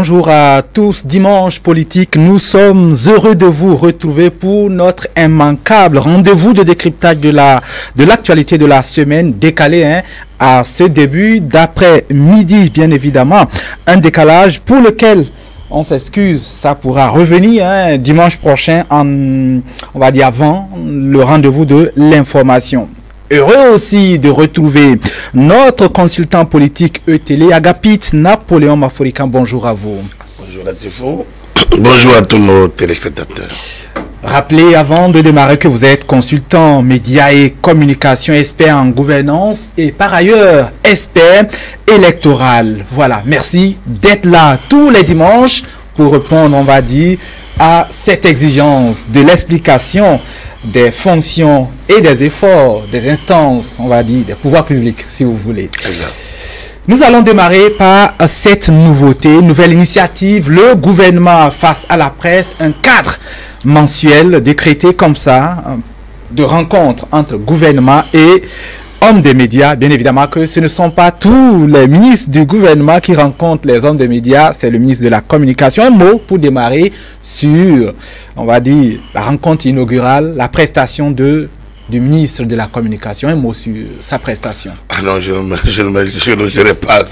Bonjour à tous. Dimanche politique, nous sommes heureux de vous retrouver pour notre immanquable rendez-vous de décryptage de l'actualité de la semaine décalé à ce début d'après-midi, bien évidemment. Un décalage pour lequel on s'excuse, ça pourra revenir dimanche prochain, on va dire avant le rendez-vous de l'information. Heureux aussi de retrouver notre consultant politique E-Télé, Agapit Napoléon Maforican. Bonjour à vous. Bonjour Latifo. Bonjour à tous nos téléspectateurs. Rappelez avant de démarrer que vous êtes consultant médias et communication, expert en gouvernance et par ailleurs expert électoral. Voilà, merci d'être là tous les dimanches pour répondre, on va dire, à cette exigence de l'explication des fonctions et des efforts des instances, on va dire, des pouvoirs publics, si vous voulez. Exact. Nous allons démarrer par cette nouveauté, nouvelle initiative, le gouvernement face à la presse, un cadre mensuel décrété comme ça, de rencontre entre gouvernement et hommes des médias. Bien évidemment que ce ne sont pas tous les ministres du gouvernement qui rencontrent les hommes des médias, c'est le ministre de la Communication. Un mot pour démarrer sur, on va dire, la rencontre inaugurale, la prestation du ministre de la Communication. Un mot sur sa prestation. Ah non, je n'oserais pas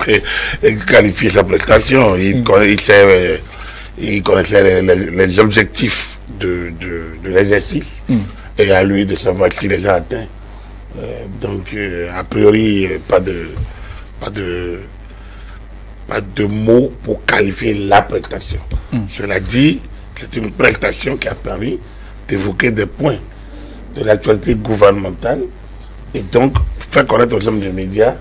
qualifier sa prestation. Il connaissait les objectifs de l'exercice et à lui de savoir s'il les a atteints. Donc, a priori, pas de mots pour qualifier la prestation. Cela dit, c'est une prestation qui a permis d'évoquer des points de l'actualité gouvernementale et donc faire connaître aux hommes des médias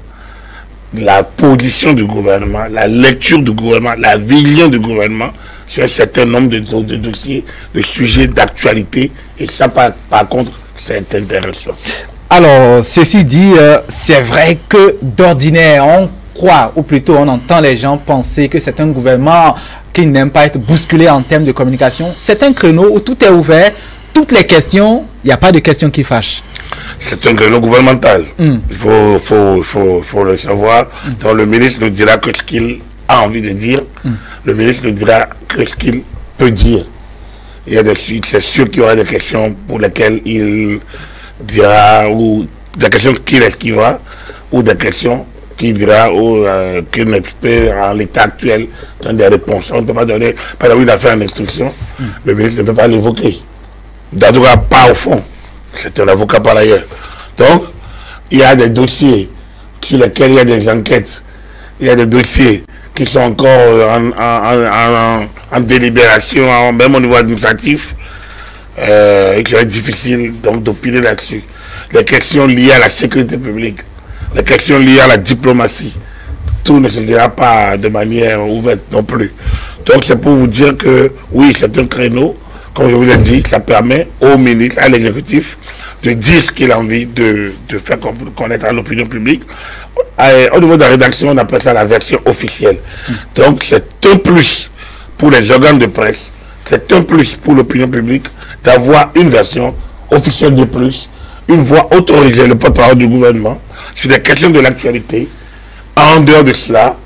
la position du gouvernement, la lecture du gouvernement, la vision du gouvernement sur un certain nombre de dossiers, de sujets d'actualité, et ça, par contre, c'est intéressant. Alors, ceci dit, c'est vrai que d'ordinaire, on croit, ou plutôt on entend les gens penser que c'est un gouvernement qui n'aime pas être bousculé en termes de communication. C'est un créneau où tout est ouvert, toutes les questions, il n'y a pas de questions qui fâchent. C'est un créneau gouvernemental. Il faut le savoir. Donc le ministre nous dira que ce qu'il a envie de dire. Le ministre nous dira que ce qu'il peut dire. Il y a c'est sûr qu'il y aura des questions pour lesquelles il dira, ou des questions qu'il esquivera, ou des questions qu'il dira, ou qu'un expert en l'état actuel donne des réponses. On ne peut pas donner, par exemple, une affaire en instruction, le ministre ne peut pas l'évoquer. D'abord, pas au fond. C'est un avocat par ailleurs. Donc, il y a des dossiers sur lesquels il y a des enquêtes. Il y a des dossiers qui sont encore en délibération, même au niveau administratif, et qui est difficile donc d'opiner là-dessus. Les questions liées à la sécurité publique, les questions liées à la diplomatie, tout ne se dira pas de manière ouverte non plus. Donc c'est pour vous dire que oui, c'est un créneau, comme je vous l'ai dit, ça permet au ministre, à l'exécutif, de dire ce qu'il a envie de faire connaître à l'opinion publique. Au niveau de la rédaction, on appelle ça la version officielle. Donc c'est un plus pour les organes de presse, c'est un plus pour l'opinion publique d'avoir une version officielle de plus, une voix autorisée, le porte-parole du gouvernement, sur des questions de l'actualité. En dehors de cela,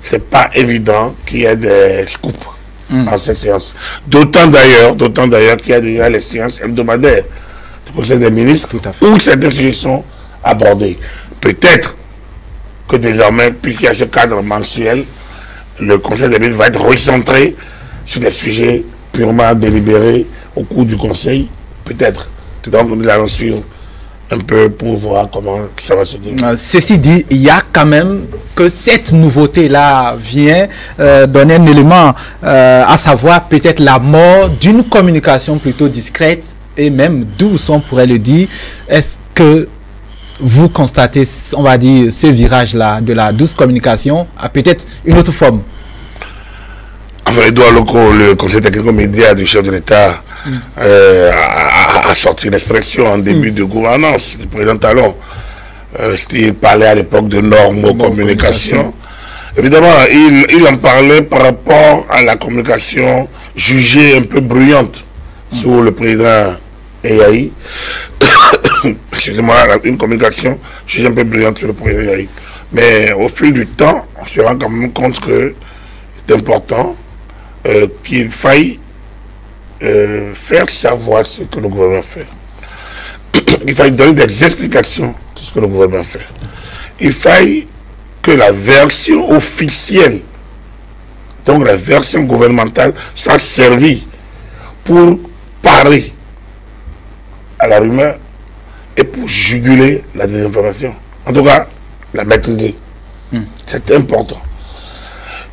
c'est pas évident qu'il y ait des scoops dans cette séance. D'autant d'ailleurs qu'il y a déjà les séances hebdomadaires du Conseil des ministres où certains sujets sont abordés. Peut-être que désormais, puisqu'il y a ce cadre mensuel, le Conseil des ministres va être recentré sur des sujets purement délibérés au cours du Conseil, peut-être. Donc nous allons suivre un peu pour voir comment ça va se dérouler. Ceci dit, il y a quand même que cette nouveauté-là vient donner un élément, à savoir peut-être la mort d'une communication plutôt discrète et même douce, on pourrait le dire. Est-ce que vous constatez, on va dire, ce virage-là de la douce communication à peut-être une autre forme? Enfin, le Conseil technico-média du chef de l'État a sorti l'expression en début de gouvernance du président Talon. Il parlait à l'époque de normocommunication. Évidemment, il en parlait par rapport à la communication jugée un peu bruyante sous le président Eyahi. Excusez-moi, une communication jugée un peu bruyante sur le président Eyahi. Mais au fil du temps, on se rend quand même compte que c'est important qu'il faille faire savoir ce que le gouvernement fait. Il faille donner des explications de ce que le gouvernement fait. Il faille que la version officielle, donc la version gouvernementale, soit servie pour parer à la rumeur et pour juguler la désinformation. En tout cas, la maîtriser. C'est important.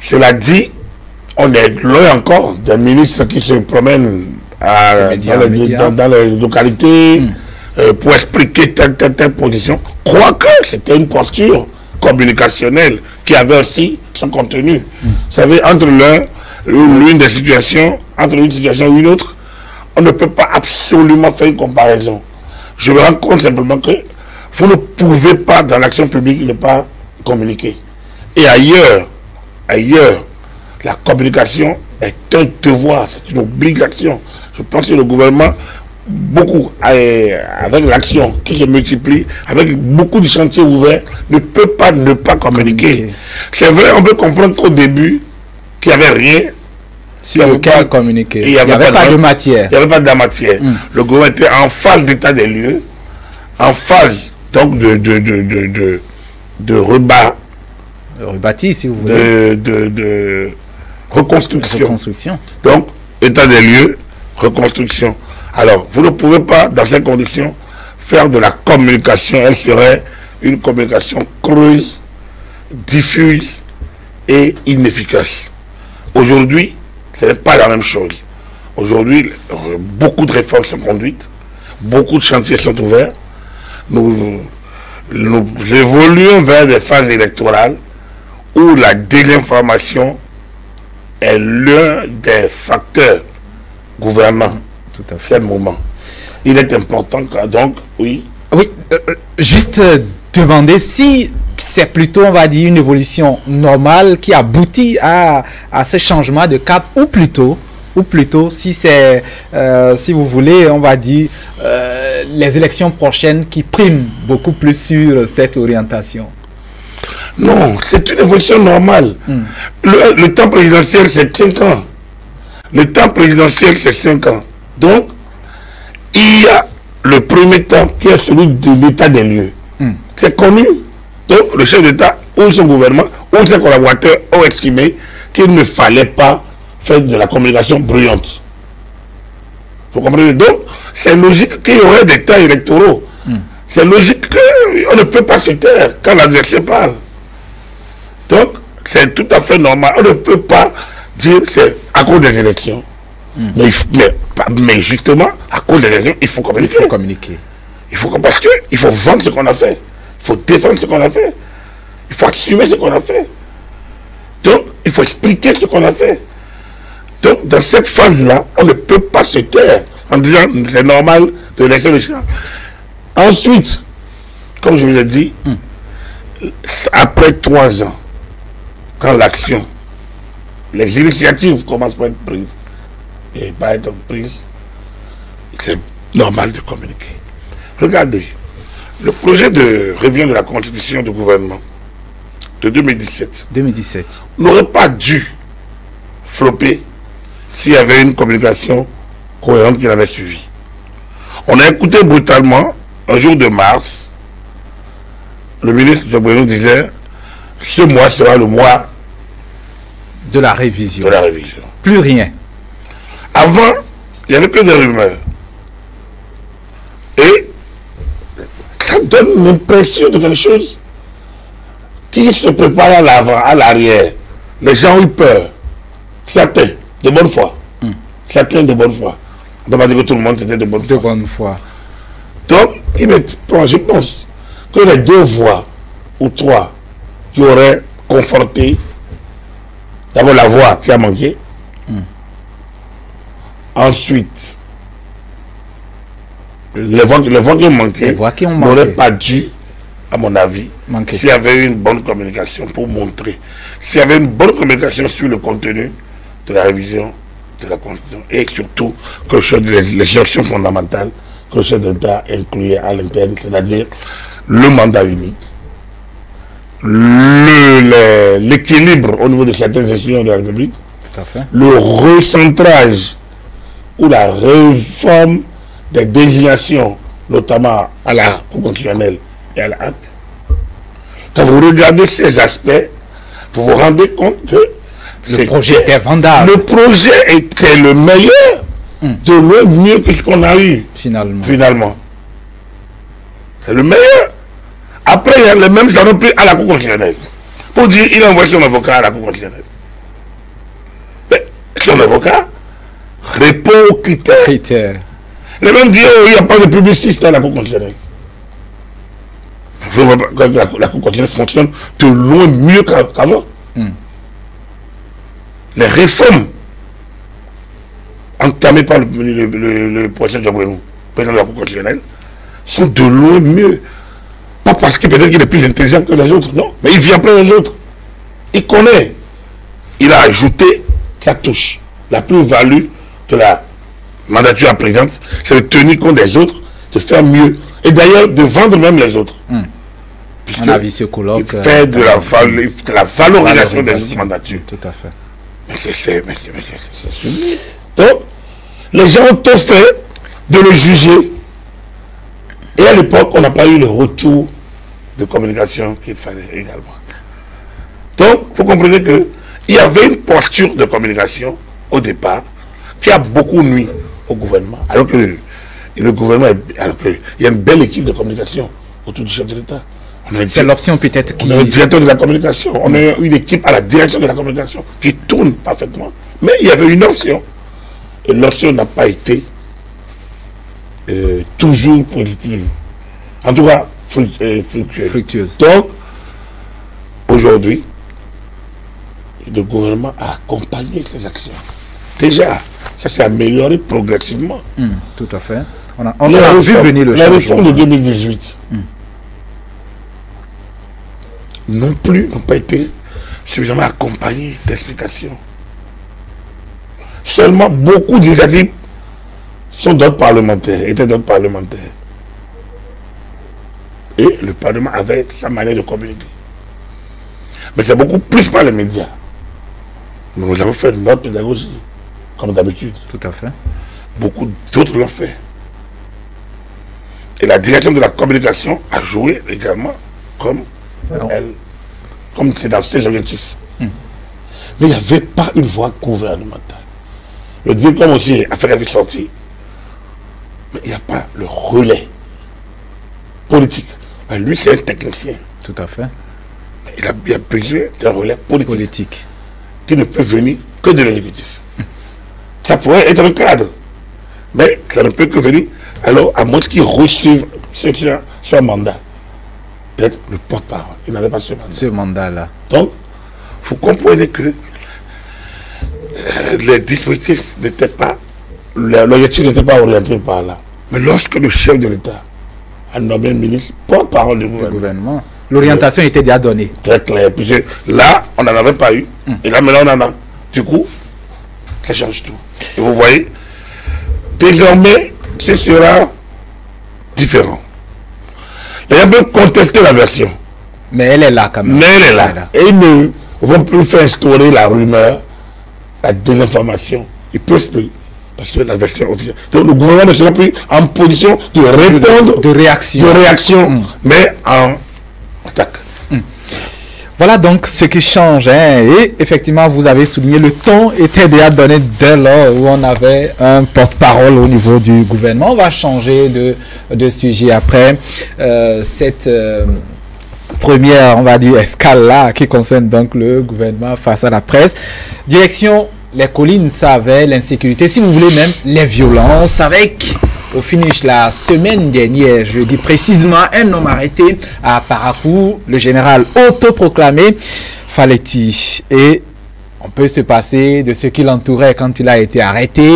Cela dit, on est loin encore d'un ministre qui se promène dans les localités pour expliquer telle position. Quoique c'était une posture communicationnelle qui avait aussi son contenu. Vous savez, entre l'une des situations, entre une situation et une autre, on ne peut pas absolument faire une comparaison. Je me rends compte simplement que vous ne pouvez pas, dans l'action publique, ne pas communiquer. Et ailleurs, la communication est un devoir, c'est une obligation. Je pense que le gouvernement, beaucoup, avec l'action qui se multiplie, avec beaucoup de chantiers ouverts, ne peut pas ne pas communiquer. C'est vrai, on peut comprendre qu'au début, qu'il n'y avait rien. Sur lequel communiquer. Il n'y avait pas de matière. Il n'y avait pas de matière. Le gouvernement était en phase d'état des lieux, en phase donc de rebâti, si vous voulez. De reconstruction. Reconstruction. Donc, état des lieux, reconstruction. Alors, vous ne pouvez pas, dans ces conditions, faire de la communication. Elle serait une communication creuse, diffuse et inefficace. Aujourd'hui, ce n'est pas la même chose. Aujourd'hui, beaucoup de réformes sont conduites, beaucoup de chantiers sont ouverts. Nous évoluons vers des phases électorales où la désinformation est l'un des facteurs gouvernants. Tout à fait. C'est le moment. Il est important que, donc, oui. Oui, juste demander si c'est plutôt, on va dire, une évolution normale qui aboutit à ce changement de cap, ou plutôt si c'est, si vous voulez, on va dire, les élections prochaines qui priment beaucoup plus sur cette orientation. Non, c'est une évolution normale. Le temps présidentiel, c'est 5 ans. Le temps présidentiel, c'est 5 ans. Donc, il y a le premier temps qui est celui de l'état des lieux. C'est connu. Donc, le chef d'État ou son gouvernement ou ses collaborateurs ont estimé qu'il ne fallait pas faire de la communication bruyante. Vous comprenez? Donc, c'est logique qu'il y aurait des temps électoraux. C'est logique qu'on ne peut pas se taire quand l'adversaire parle. Donc, c'est tout à fait normal. On ne peut pas dire que c'est à cause des élections. Mais justement, à cause des élections, il faut communiquer. Parce qu'il faut vendre ce qu'on a fait. Il faut défendre ce qu'on a fait. Il faut assumer ce qu'on a fait. Donc, il faut expliquer ce qu'on a fait. Donc, dans cette phase-là, on ne peut pas se taire en disant c'est normal de laisser le champ. Ensuite, comme je vous l'ai dit, après 3 ans, quand l'action, les initiatives commencent par être prises, et pas être prises, c'est normal de communiquer. Regardez, le projet de révision de la constitution du gouvernement de 2017 n'aurait pas dû flopper s'il y avait une communication cohérente qui l'avait suivi. On a écouté brutalement, un jour de mars, le ministre Jobreno disait ce mois sera le mois de la révision. Plus rien. Avant, il n'y avait que des rumeurs. Et ça donne l'impression de quelque chose qui se prépare à l'avant, à l'arrière. Les gens ont eu peur. Certains, de bonne foi. Certains de bonne foi. On ne peut pas dire que tout le monde était de bonne foi. Donc, je pense que les 2 voix ou 3 qui auraient conforté d'abord la voix qui a manqué. Ensuite, les voix qui ont manqué n'auraient pas dû, à mon avis, s'il y avait une bonne communication pour montrer, s'il y avait une bonne communication sur le contenu de la révision de la Constitution et surtout que les gestions fondamentales que le chef d'État incluait à l'interne, c'est-à-dire le mandat unique, l'équilibre au niveau de certaines institutions de la République à fait. Le recentrage ou la réforme des désignations, notamment à la Cour constitutionnelle et à la HAC, quand vous regardez ces aspects, vous vous rendez compte que le projet était vendable. Le projet était le meilleur, de loin mieux que ce qu'on a eu. Finalement. C'est le meilleur. Après, il y a les mêmes gens pris à la Cour constitutionnelle. Pour dire, il a envoyé son avocat à la Cour constitutionnelle. Mais son avocat répond aux critères. Les mêmes disent, oh, il n'y a pas de publiciste à la Cour constitutionnelle. La Cour constitutionnelle fonctionne de loin mieux qu'avant. Les réformes entamées par le professeur Diabouyou, président de la Cour constitutionnelle, sont de loin mieux. Pas parce que peut-être qu'il est plus intelligent que les autres, non. Mais il vient après les autres. Il connaît. Il a ajouté sa touche. La plus-value de la mandature à présidente, c'est de tenir compte des autres, de faire mieux. Et d'ailleurs, de vendre même les autres. On a vu ce colloque. Il fait de la valorisation des autres mandatures. Tout à fait. Mais c'est sublime. Donc, les gens ont tout fait de le juger. Et à l'époque, on n'a pas eu le retour de communication qu'il fallait également. Donc, vous comprenez qu'il y avait une posture de communication au départ qui a beaucoup nuit au gouvernement. Alors que le gouvernement, il y a une belle équipe de communication autour du chef de l'État. C'est l'option peut-être qui... On a un directeur de la communication, on a une équipe à la direction de la communication qui tourne parfaitement. Mais il y avait une option. Et l'option n'a pas été toujours positive. En tout cas, fructueuse. Donc, aujourd'hui, le gouvernement a accompagné ces actions. Déjà, ça s'est amélioré progressivement. Tout à fait. On a vu venir le changement. La réforme de 2018 non plus n'ont pas été suffisamment accompagnés d'explications. Seulement beaucoup d'initiatives sont d'autres parlementaires, étaient d'autres parlementaires. Et le Parlement avait sa manière de communiquer. Mais c'est beaucoup plus par les médias. Nous avons fait notre pédagogie, comme d'habitude. Tout à fait. Beaucoup d'autres l'ont fait. Et la direction de la communication a joué également comme c'est dans ses objectifs. Mais il n'y avait pas une voix gouvernementale. Le directeur aussi a fait quelques sorties. Mais il n'y a pas le relais politique. Lui, c'est un technicien. Tout à fait. Il a besoin d'un relais politique qui ne peut venir que de l'exécutif. Ça pourrait être un cadre, mais ça ne peut que venir alors à moins qu'il reçoive son mandat. Peut-être le porte-parole. Il n'avait pas ce mandat. Ce mandat-là. Donc, vous comprenez que les dispositifs n'étaient pas, l'objectif n'était pas orienté par là. Mais lorsque le chef de l'État a nommé un ministre porte-parole du gouvernement, l'orientation était déjà donnée. Très clair. Puis là, on n'en avait pas eu. Et là, maintenant, on en a. Du coup, ça change tout. Et vous voyez, désormais, ce sera différent. Les gens peuvent contester la version. Mais elle est là quand même. Mais elle est là. Et ils ne vont plus faire instaurer la rumeur, la désinformation. Ils ne peuvent plus. Parce que la version officielle. Donc le gouvernement ne sera plus en position de répondre. De réaction. Mais en attaque. Voilà donc ce qui change. Et effectivement, vous avez souligné, le ton était déjà donné dès lors où on avait un porte-parole au niveau du gouvernement. On va changer de sujet après cette première, on va dire, escale-là qui concerne donc le gouvernement face à la presse. Direction les collines, ça avait l'insécurité, si vous voulez même les violences, avec au finish la semaine dernière, je dis précisément, un homme arrêté à Parakou, le général autoproclamé Faletti. Et on peut se passer de ce qui l'entourait quand il a été arrêté,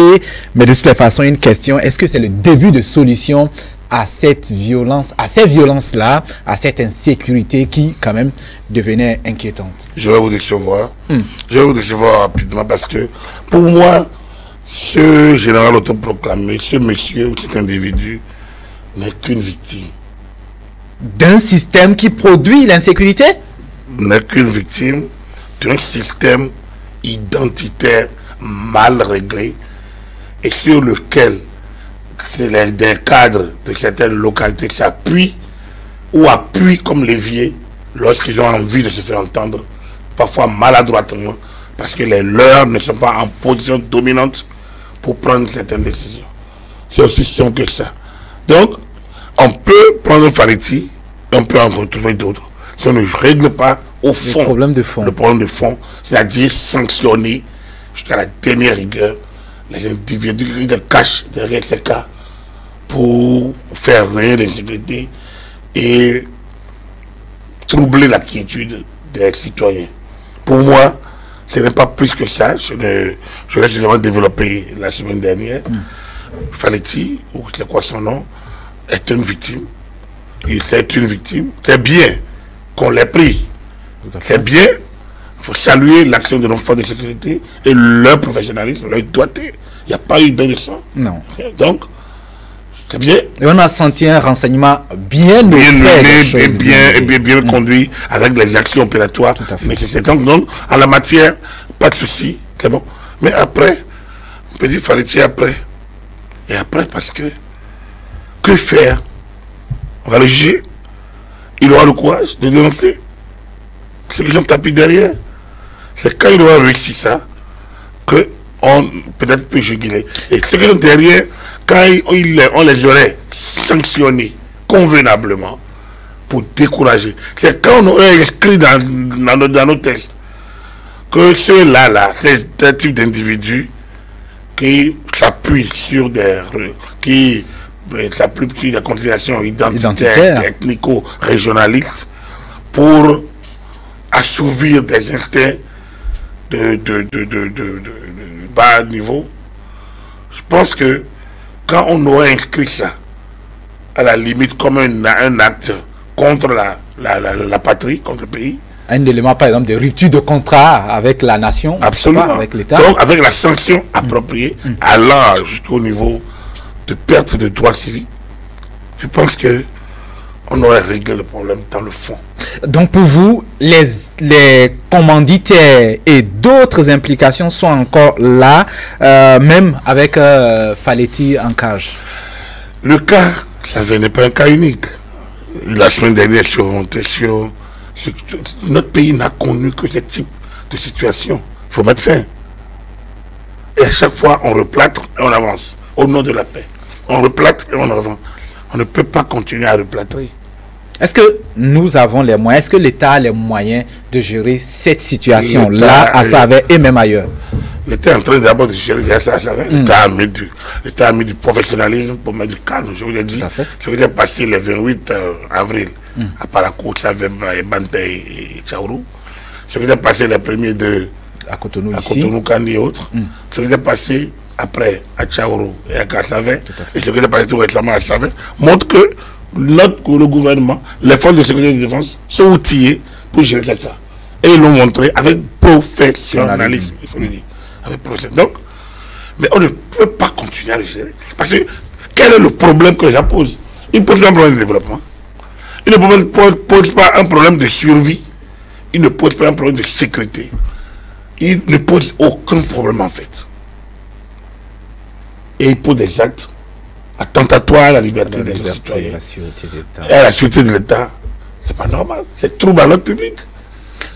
mais de toutes les façons, une question, est-ce que c'est le début de solution à cette violence, à ces violences-là, à cette insécurité qui, quand même, devenait inquiétante? Je vais vous décevoir. Je vais vous décevoir rapidement parce que, pour moi, ce général autoproclamé, ce monsieur ou cet individu n'est qu'une victime. D'un système qui produit l'insécurité? N'est qu'une victime d'un système identitaire mal réglé et sur lequel des cadres de certaines localités s'appuient ou appuient comme levier lorsqu'ils ont envie de se faire entendre, parfois maladroitement, parce que les leurs ne sont pas en position dominante pour prendre certaines décisions. C'est aussi simple que ça. Donc, on peut prendre Faletti, on peut en retrouver d'autres. Si on ne règle pas au fond le problème de fond, c'est-à-dire sanctionner jusqu'à la dernière rigueur les individus qui se cachent derrière ces cas pour faire rien de sécurité et troubler la quiétude des citoyens. Pour moi, ce n'est pas plus que ça. Je l'ai seulement développé la semaine dernière. Faletti, ou c'est quoi son nom, est une victime. C'est une victime. C'est bien qu'on l'ait pris. C'est bien. Il faut saluer l'action de nos forces de sécurité et leur professionnalisme, leur doigté. Il n'y a pas eu de sang. Non. Donc, c'est bien. Et on a senti un renseignement bien mené fait, et bien conduit avec les actions opératoires nécessaires. Donc, en la matière, pas de souci, c'est bon. Mais après, on peut dire Faletti après. Et après, parce que faire? On va le juger. Il aura le courage de dénoncer ceux qui ont tapé derrière. C'est quand il aura réussi ça que on peut-être peut juguler. Et ceux qui sont derrière, quand on les aurait sanctionnés convenablement pour décourager. C'est quand on aurait inscrit dans nos textes que ceux-là, c'est un type d'individus qui s'appuient sur qui s'appuient sur des considérations identitaires, ethnico-régionalistes pour assouvir des instincts de bas niveau. Je pense que quand on aurait inscrit ça, à la limite comme un acte contre la patrie, contre le pays. Un élément, par exemple, de rupture de contrat avec la nation, absolument, pas, avec l'État. Donc, avec la sanction appropriée, allant jusqu'au niveau de perte de droits civiques, je pense que on aurait réglé le problème dans le fond. Donc pour vous, les commanditaires et d'autres implications sont encore là, même avec Faletti en cage. Le cas, ça n'est pas un cas unique. La semaine dernière, je suis remonté sur... Notre pays n'a connu que ce type de situation. Il faut mettre fin. Et à chaque fois, on replâtre et on avance. Au nom de la paix. On replâtre et on avance. On ne peut pas continuer à replâtrer. Est-ce que nous avons les moyens, est-ce que l'État a les moyens de gérer cette situation-là à Saverne et même ailleurs? L'État est en train d'abord de gérer ça à Saverne. L'État a mis du professionnalisme pour mettre du cadre. Je vous l'ai dit, je vous ai passé le 28 avril à Parakou, Saverne, et Bante et Tchaourou. Je vous ai passé les premiers deux à Cotonou, Kandi et autres. Je vous ai passé après à Tchaourou et à Kassavé. Et je vous ai passé tout récemment à Saverne. Montre que le gouvernement, les forces de sécurité et de défense sont outillés pour gérer ce cas. Et ils l'ont montré avec professionnalisme, il faut le dire. Avec professionnalisme. Donc, mais on ne peut pas continuer à le gérer. Parce que quel est le problème que les gens posent? Ils ne posent pas un problème de développement. Ils ne posent pas un problème de survie. Ils ne posent pas un problème de sécurité. Ils ne posent aucun problème en fait. Et ils posent des actes attentatoire à la liberté des citoyens et à la sûreté de l'État. C'est pas normal. C'est trouble à l'ordre public.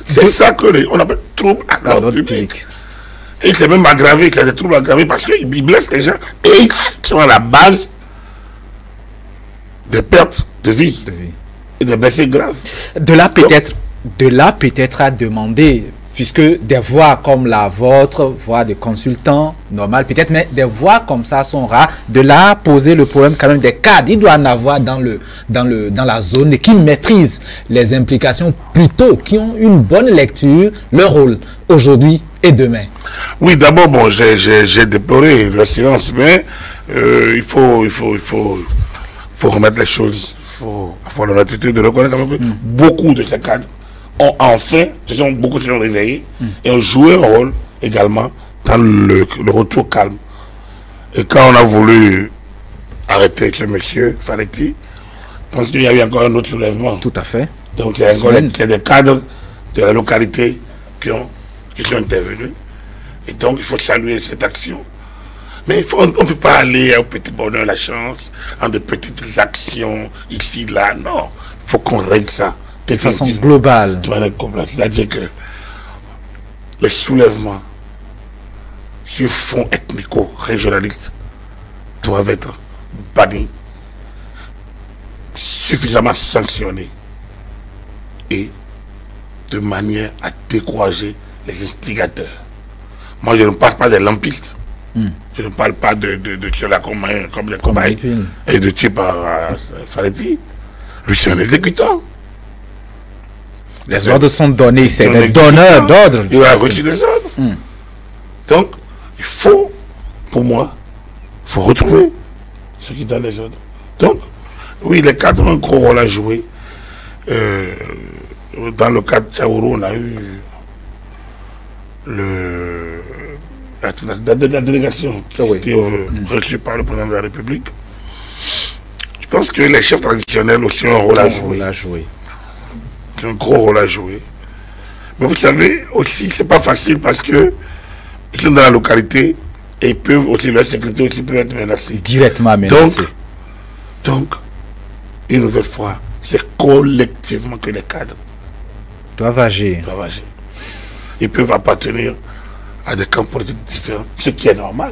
C'est ça que on appelle trouble à l'ordre public. Et c'est même aggravé, c'est des troubles aggravés parce qu'ils blessent les gens et ils sont à la base des pertes de vie et des blessés graves. De là peut-être à demander, puisque des voix comme la vôtre, voix de consultants, normal peut-être, mais des voix comme ça sont rares. De là, poser le problème quand même des cadres. Il doit en avoir dans la zone et qui maîtrisent les implications plutôt, qui ont une bonne lecture, leur rôle aujourd'hui et demain. Oui, d'abord, bon, j'ai déploré le silence, mais il faut remettre les choses. Il faut avoir l'honnêteté de reconnaître que beaucoup de ces cadres ont enfin, beaucoup se sont réveillés et ont joué un rôle également dans le retour calme. Et quand on a voulu arrêter ce monsieur Faletti, je pense qu'il y a eu encore un autre soulèvement. Tout à fait. Donc il y a des cadres de la localité qui sont intervenus Et donc, il faut saluer cette action. Mais on ne peut pas aller au petit bonheur, la chance, en de petites actions, ici, là. Non, il faut qu'on règle ça. De façon globale. C'est-à-dire que les soulèvements sur fond ethnico-régionaliste doivent être bannis, suffisamment sanctionnés et de manière à décourager les instigateurs. Moi, je ne parle pas des lampistes. Je ne parle pas de ceux-là comme les cobayes et de type Faletti. Lui, c'est un exécutant. Les ordres sont donnés, c'est des donneurs d'ordre. Il a reçu des ordres. Donc, il faut, pour moi, il faut retrouver ceux qui donnent les ordres. Donc, oui, les cadres ont un gros rôle à jouer. Dans le cas de Tchaourou, on a eu la délégation qui a été reçue par le président de la République. Je pense que les chefs traditionnels aussi ont un rôle à jouer. C'est un gros rôle à jouer. Mais vous savez aussi, c'est pas facile parce que ils sont dans la localité et ils peuvent aussi, leur sécurité aussi peut être menacée. Directement menacée. Donc, une nouvelle fois, c'est collectivement que les cadres doivent agir. Ils peuvent appartenir à des camps politiques différents, ce qui est normal.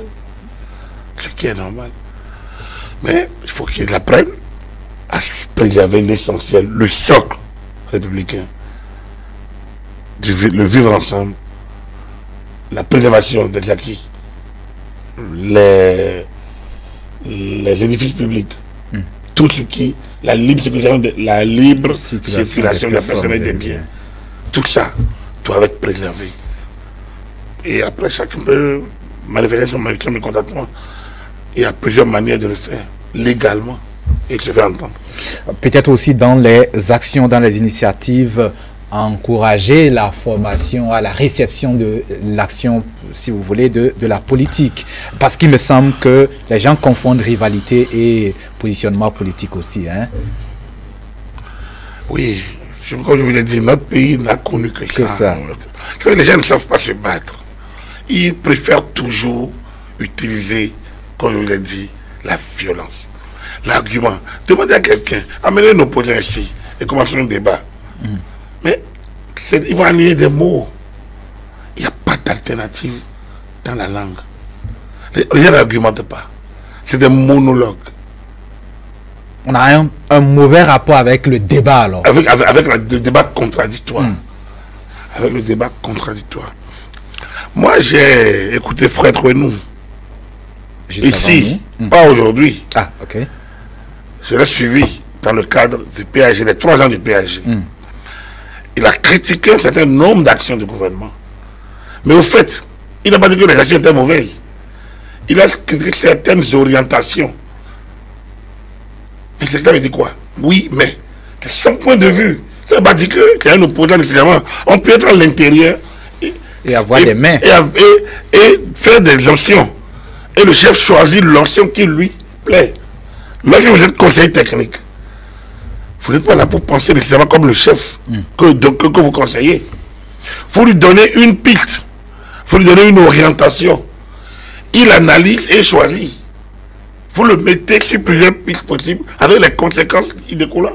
Mais il faut qu'ils apprennent à préserver l'essentiel, le socle républicain, le vivre ensemble, la préservation des acquis, les édifices publics, tout ce qui, la libre circulation des personnes et des biens, tout ça doit être préservé. Et après, chacun peut manifester son mécontentement. Il y a plusieurs manières de le faire, légalement, et se faire entendre. Peut-être aussi dans les actions, dans les initiatives, encourager la formation à la réception de l'action, si vous voulez, de la politique. Parce qu'il me semble que les gens confondent rivalité et positionnement politique aussi. Hein? Oui, comme je vous l'ai dit, notre pays n'a connu que ça. Les gens ne savent pas se battre. Ils préfèrent toujours utiliser, comme je vous l'ai dit, la violence. L'argument. Demandez à quelqu'un, amenez un opposant ici et commençons un débat. Mais ils vont annuler des mots. Il n'y a pas d'alternative dans la langue. Les gens n'argumentent pas. C'est des monologues. On a un mauvais rapport avec le débat alors. Avec le débat contradictoire. Avec le débat contradictoire. Moi, j'ai écouté Fred Renou. Ici, pas aujourd'hui. Ah, ok. Je l'ai suivi dans le cadre du PAG, les 3 ans du PAG. Il a critiqué un certain nombre d'actions du gouvernement. Mais au fait, il n'a pas dit que les actions étaient mauvaises. Il a critiqué certaines orientations. Mais c'est ça veut dire quoi? Oui, mais c'est son point de vue. Ça ne veut pas dire qu'il y a un opposant nécessairement. On peut être à l'intérieur et avoir des mains. Et faire des options. Et le chef choisit l'option qui lui plaît. Lorsque vous êtes conseiller technique, vous n'êtes pas là pour penser nécessairement comme le chef que vous conseillez. Vous lui donnez une piste. Vous lui donnez une orientation. Il analyse et choisit. Vous le mettez sur plusieurs pistes possibles avec les conséquences qui découlent.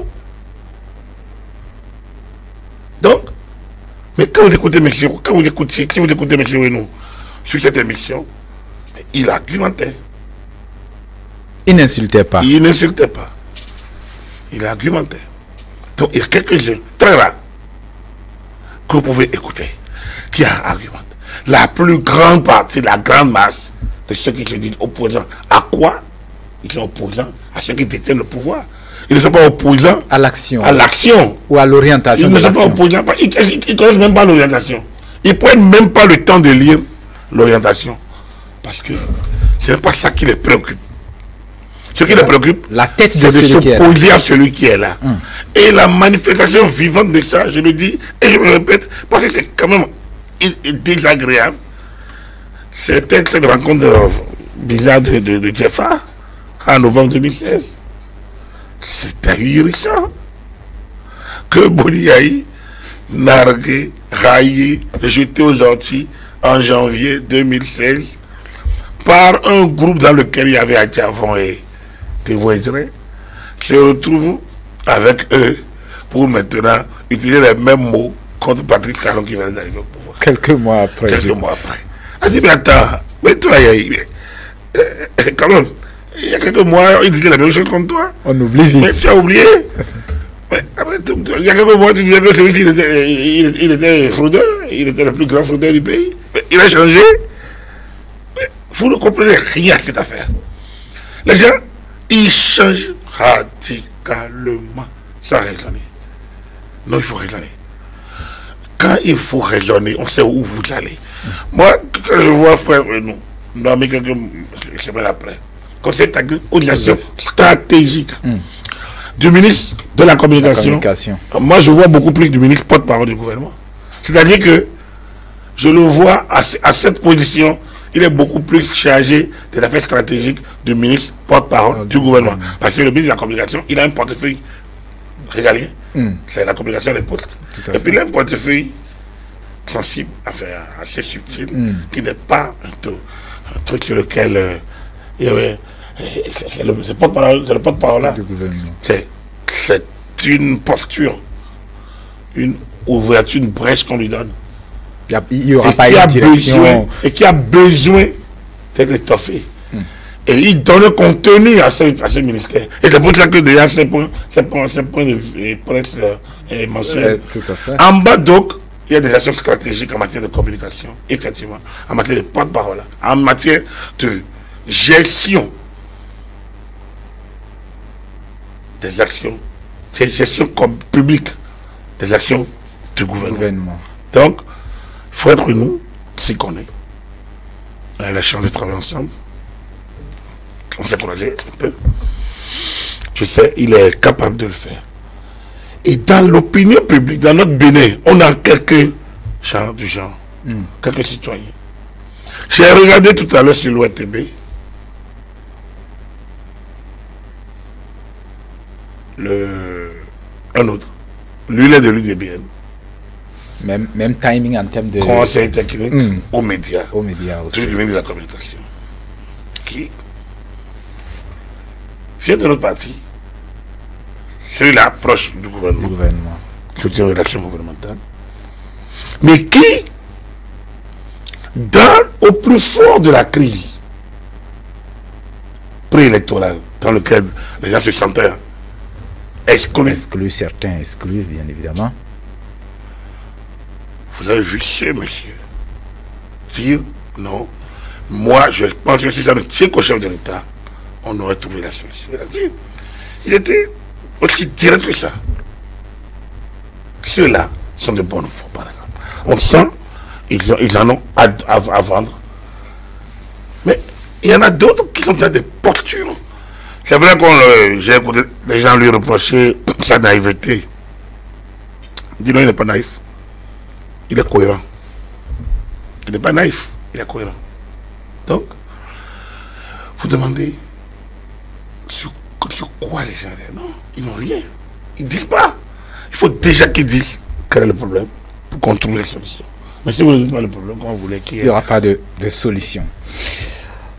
Donc, mais quand vous écoutez M. Renou sur cette émission, il argumentait. Il n'insultait pas. Il n'insultait pas. Il argumentait. Donc il y a quelques-uns, très rares, que vous pouvez écouter, qui argumentent. La plus grande partie, la grande masse de ceux qui se disent opposants, à quoi? Ils sont opposants à ceux qui détiennent le pouvoir. Ils ne sont pas opposants à l'action. À l'action. Ou à l'orientation. Ils ne sont pas opposants. Ils ne connaissent même pas l'orientation. Ils ne prennent même pas le temps de lire l'orientation. Parce que ce n'est pas ça qui les préoccupe. Ce qui les préoccupe, la tête de c'est de s'opposer à celui qui est là. Et la manifestation vivante de ça, je le dis et je me répète, parce que c'est quand même désagréable. C'était cette rencontre bizarre de Jeffa en novembre 2016. C'est ahurissant que Boliaï, nargué, raillé, jeté aux orties en janvier 2016 par un groupe dans lequel il y avait Adjavon et Tevoedre, se retrouve avec eux pour maintenant utiliser les mêmes mots contre Patrice Talon qui venait d'arriver au pouvoir. Quelques mois après. Quelques mois après. Elle dit, mais attends, mais toi, quand même, il y a quelques mois, il disait la même chose contre toi. On oublie vite. Mais tu as oublié. Mais après, il y a quelques mois, tu disais que celui-ci, il était fraudeur, il était le plus grand fraudeur du pays. Mais il a changé. Mais vous ne comprenez rien à cette affaire. Les gens, ils changent radicalement sans raisonner. Non, il faut raisonner. Quand il faut raisonner, on sait où vous allez. Moi, quand je vois frère nous, mais quelques semaines après, conseil d'organisation stratégique du ministre de la communication. Moi, je vois beaucoup plus du ministre porte-parole du gouvernement. C'est-à-dire que je le vois à cette position, il est beaucoup plus chargé des affaires stratégiques du ministre porte-parole du gouvernement. Parce que le ministre de la communication, il a un portefeuille régalien. C'est la communication des postes. Et puis il a un portefeuille sensible, enfin assez subtil, qui n'est pas un truc sur lequel c'est le porte-parole là. C'est une posture, une ouverture, une brèche qu'on lui donne. Il n'y aura pas une direction. Et qui a besoin d'être étoffé. Et il donne un contenu à ce ministère. Et c'est pour ça que déjà ces points de presse mensuels. En bas donc, il y a des actions stratégiques en matière de communication, effectivement, en matière de porte-parole, en matière de gestion des actions, gestion publique des actions du gouvernement. Donc, il faut être nous, s'y connaît. On a la chance de travailler ensemble. On s'est croisé un peu. Je sais, il est capable de le faire. Et dans l'opinion publique, dans notre Bénin, on a quelques gens du genre, quelques citoyens. J'ai regardé tout à l'heure sur l'ORTB un autre. Lui, il est de l'UDBN. Même timing en termes de... Conseil technique aux médias. Aux médias aussi. Toujours du ministre de la communication. Qui vient de notre parti. Celui-là, proche du gouvernement. Qui tient une rédaction gouvernementale. Mais qui, au plus fort de la crise préélectorale, dans lequel les gens se sentaient exclus. Certains exclus, bien évidemment. Vous avez vu ce monsieur dire non. Moi, je pense que si ça ne tient qu'au chef de l'État, on aurait trouvé la solution. Il était aussi direct que ça. Ceux-là sont de bonnes foi, par exemple. On sent ils en ont à vendre. Mais il y en a d'autres qui sont dans des postures. C'est vrai que j'ai écouté les gens lui reprocher sa naïveté. Dis-le, il n'est pas naïf. Il est cohérent. Il n'est pas naïf, il est cohérent. Donc, vous demandez sur quoi les gens... Non, ils n'ont rien. Ils ne disent pas. Il faut déjà qu'ils disent quel est le problème pour qu'on trouve les solutions. Mais si vous ne dites pas le problème, comment vous voulez qu'il y ait... Il n'y aura pas de solution.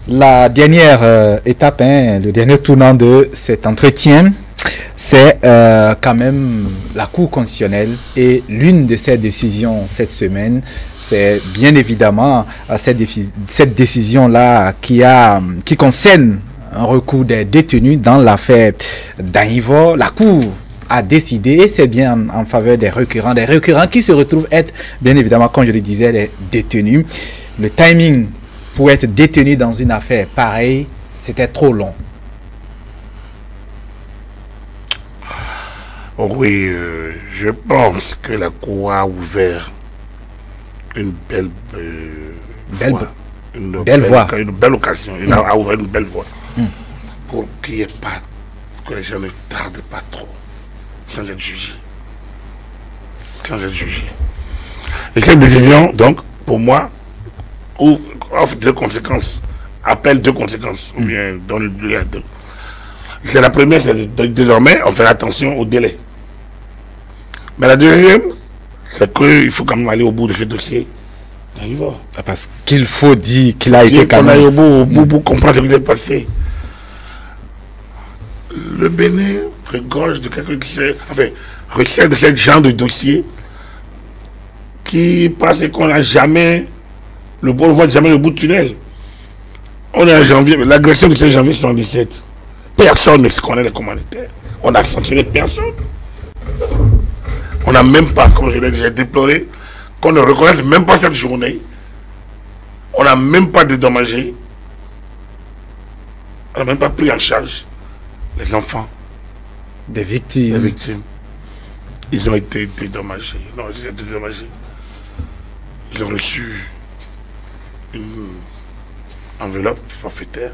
La dernière étape, le dernier tournant de cet entretien, c'est quand même la Cour constitutionnelle, et l'une de ses décisions cette semaine, c'est bien évidemment cette décision-là qui concerne un recours des détenus dans l'affaire d'Anivor. La Cour a décidé, et c'est bien en faveur des requérants qui se retrouvent être, bien évidemment, comme je le disais, les détenus. Le timing pour être détenu dans une affaire pareille, c'était trop long. Oui, je pense que la Cour a ouvert une belle voie. Une belle occasion. Il a ouvert une belle voie pour qu'il n'y ait pas, que les gens ne tardent pas trop sans être jugés. Et cette décision, donc, pour moi, offre deux conséquences, appelle deux conséquences, ou bien donne deux. C'est la première, c'est désormais, on fait attention au délai. Mais la deuxième, c'est qu'il faut quand même aller au bout de ce dossier Parce qu'il faut dire qu'il a été quand même... pour comprendre ce qui s'est passé. Le Bénin regorge de quelqu'un qui sait, recèle de ce genre de dossier qui passe et qu'on n'a jamais on voit jamais le bout de tunnel. On est en janvier, l'agression de 16 janvier 1977. Personne ne se connaît les commanditaires. On n'a sanctionné personne. On n'a même pas, comme je l'ai déjà déploré, qu'on ne reconnaisse même pas cette journée. On n'a même pas dédommagé. On n'a même pas pris en charge les enfants. Des victimes. Des victimes. Ils ont été dédommagés. Non, ils ont été dédommagés. Ils ont reçu une enveloppe forfaitaire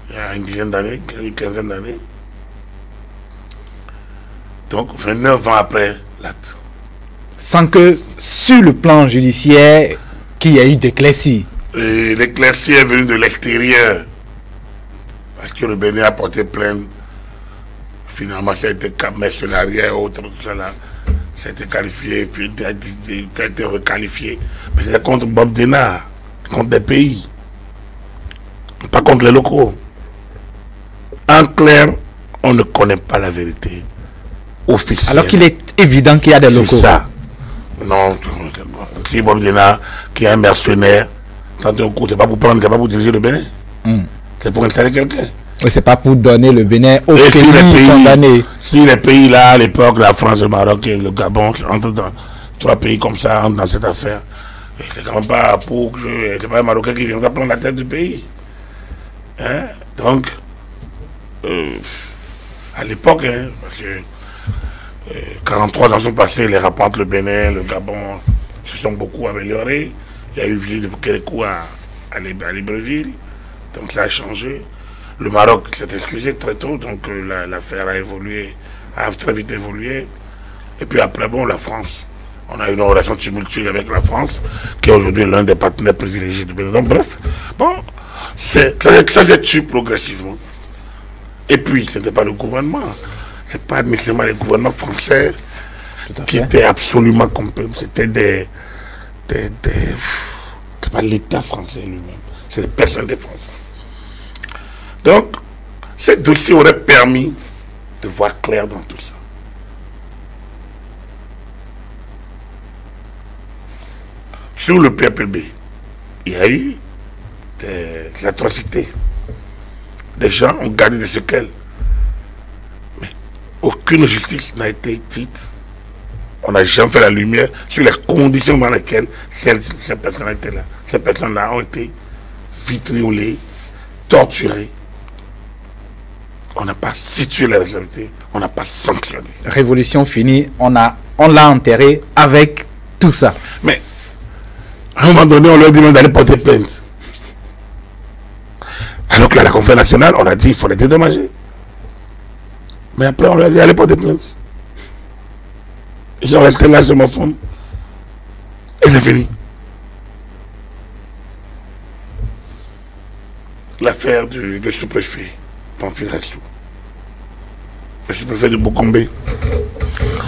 il y a une dizaine d'années, une quinzaine d'années. Donc 29 ans après l'acte. Sans que sur le plan judiciaire, qu'il y ait eu d'éclaircie. L'éclaircie est venue de l'extérieur. Parce que le Bénin a porté plainte. Finalement, ça a été mercenariat et autres, tout ça là. Ça a été qualifié, ça a été requalifié. Mais c'est contre Bob Denard, contre des pays. Pas contre les locaux. En clair, on ne connaît pas la vérité officielle. Alors qu'il est évident qu'il y a des locaux. C'est ça. Non, si Bob Denard, qui est un mercenaire, c'est pas pour prendre, c'est pas pour diriger le Bénin. C'est pour installer quelqu'un. Oui, c'est pas pour donner le Bénin au pays condamné. Si les pays là, à l'époque, la France, le Maroc et le Gabon, entrent dans 3 pays comme ça, entrent dans cette affaire, c'est quand même pas pour que c'est pas un Marocain qui viendra prendre la tête du pays. Hein? Donc, à l'époque, parce que 43 ans sont passés, les rapports entre le Bénin, le Gabon se sont beaucoup améliorés. Il y a eu visite de Kérékou à Libreville, donc ça a changé. Le Maroc s'est excusé très tôt, donc l'affaire a évolué, a très vite évolué. Et puis après, bon, la France. On a une relation tumultueuse avec la France, qui est aujourd'hui l'un des partenaires privilégiés du Bénin. Donc, bref, bon, ça s'est tué progressivement. Et puis, ce n'était pas le gouvernement. Ce n'est pas nécessairement les gouvernements français qui étaient absolument complètement. C'était c'est pas l'État français lui-même. C'est des personnes des Français. Donc, ce dossier aurait permis de voir clair dans tout ça. Sur le PAPB, il y a eu des atrocités. Les gens ont gardé des séquelles. Mais aucune justice n'a été dite. On n'a jamais fait la lumière sur les conditions dans lesquelles ces personnes étaient là. Ces personnes-là ont été vitriolées, torturées. On n'a pas situé la responsabilité, on n'a pas sanctionné. Révolution finie, on l'a enterré avec tout ça. Mais à un moment donné, on leur dit même d'aller porter plainte. Alors que là, la conférence nationale, on a dit qu'il faut les dédommager. Mais après, on leur a dit d'aller porter plainte. Ils sont restés là sur mon fond. Et c'est fini. L'affaire du sous-préfet, Pamphile Ressou. Le sous-préfet de Boukombé.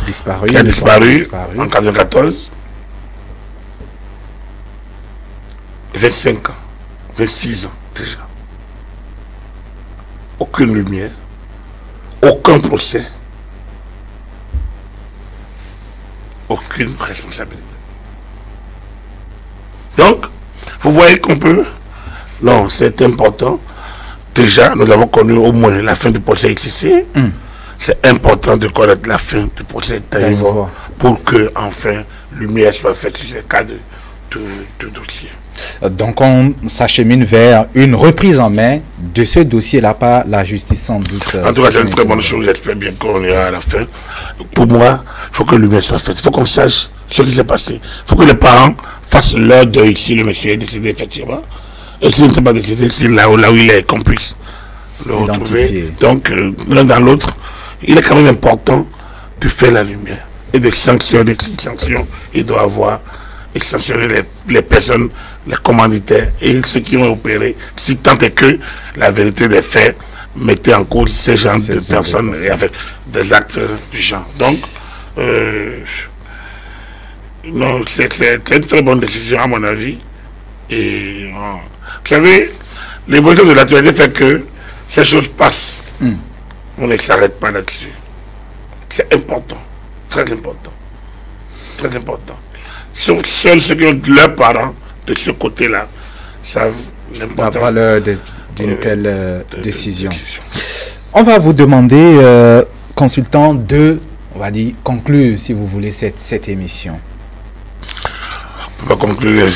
Disparu. Qui a disparu en 1994. 25 ans. 26 ans déjà. Aucune lumière. Aucun procès. Aucune responsabilité. Donc, vous voyez qu'on peut... Non, c'est important. Déjà, nous avons connu au moins la fin du procès XCC. C'est important de connaître la fin du procès Taïwo pour que, enfin, lumière soit faite sur ces cas de dossier. Donc, on s'achemine vers une reprise en main de ce dossier-là par la justice, sans doute. En tout cas, c'est une très bonne chose. J'espère bien qu'on ira à la fin. Pour moi, il faut que lumière soit faite. Il faut qu'on sache ce qui s'est passé. Il faut que les parents fassent leur deuil si le monsieur est décédé, effectivement. Et s'il ne s'est pas décédé, c'est là où il est, qu'on puisse le retrouver. Donc, l'un dans l'autre, il est quand même important de faire la lumière et de sanctionner. Il doit avoir et sanctionner les personnes, les commanditaires et ceux qui ont opéré, si tant est que la vérité des faits mettait en cause ces gens de personnes et avec des actes du genre. Donc, Non, c'est une très bonne décision à mon avis. Et vous savez, l'évolution de l'actualité fait que ces choses passent. On ne s'arrête pas là-dessus. C'est important, très important, très important. Seuls ceux qui ont leurs parents de ce côté-là savent l'importance. La valeur d'une telle décision. On va vous demander, consultant, de, on va dire, conclure, si vous voulez, cette émission. On peut pas conclure,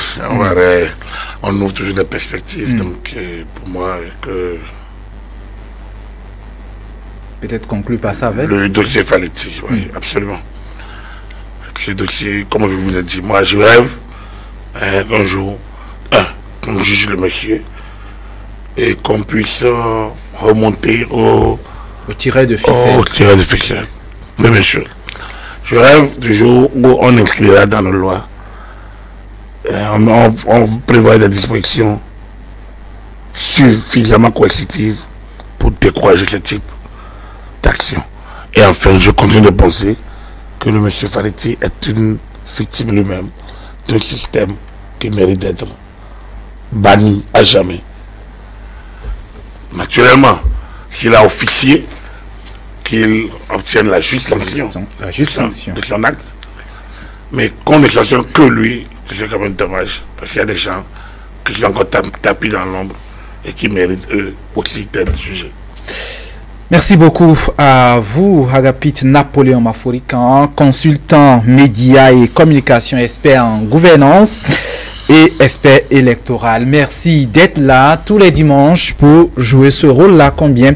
on ouvre toujours des perspectives. Donc, pour moi, que... Peut-être conclure par ça avec le dossier Faletti, oui, absolument. Le dossier, comme je vous ai dit, moi, je rêve un jour, qu'on juge le monsieur et qu'on puisse remonter au tiret de ficelle. Au tiret de ficelle. Mais bien sûr. Je rêve du jour où on inscrira dans nos lois, on prévoit des dispositions suffisamment coercitives pour décourager ce type d'action. Et enfin, je continue de penser que le monsieur Faletti est une victime lui-même d'un système qui mérite d'être banni à jamais. Naturellement, s'il a officié, qu'il obtienne la juste sanction, de son acte, mais qu'on ne sanctionne que lui, c'est quand même dommage, parce qu'il y a des gens qui sont encore tapis dans l'ombre et qui méritent eux aussi d'être jugés. Merci beaucoup à vous, Agapit Napoléon Maforican, consultant médias et communication, expert en gouvernance et expert électoral. Merci d'être là tous les dimanches pour jouer ce rôle-là combien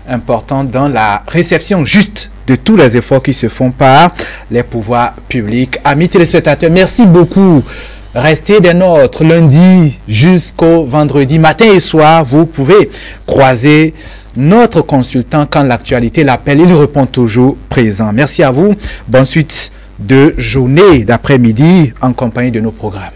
important dans la réception juste de tous les efforts qui se font par les pouvoirs publics. Amis téléspectateurs, merci beaucoup. Restez des nôtres lundi jusqu'au vendredi matin et soir. Vous pouvez croiser notre consultant quand l'actualité l'appelle. Il répond toujours présent. Merci à vous. Bonne suite de journée d'après-midi en compagnie de nos programmes.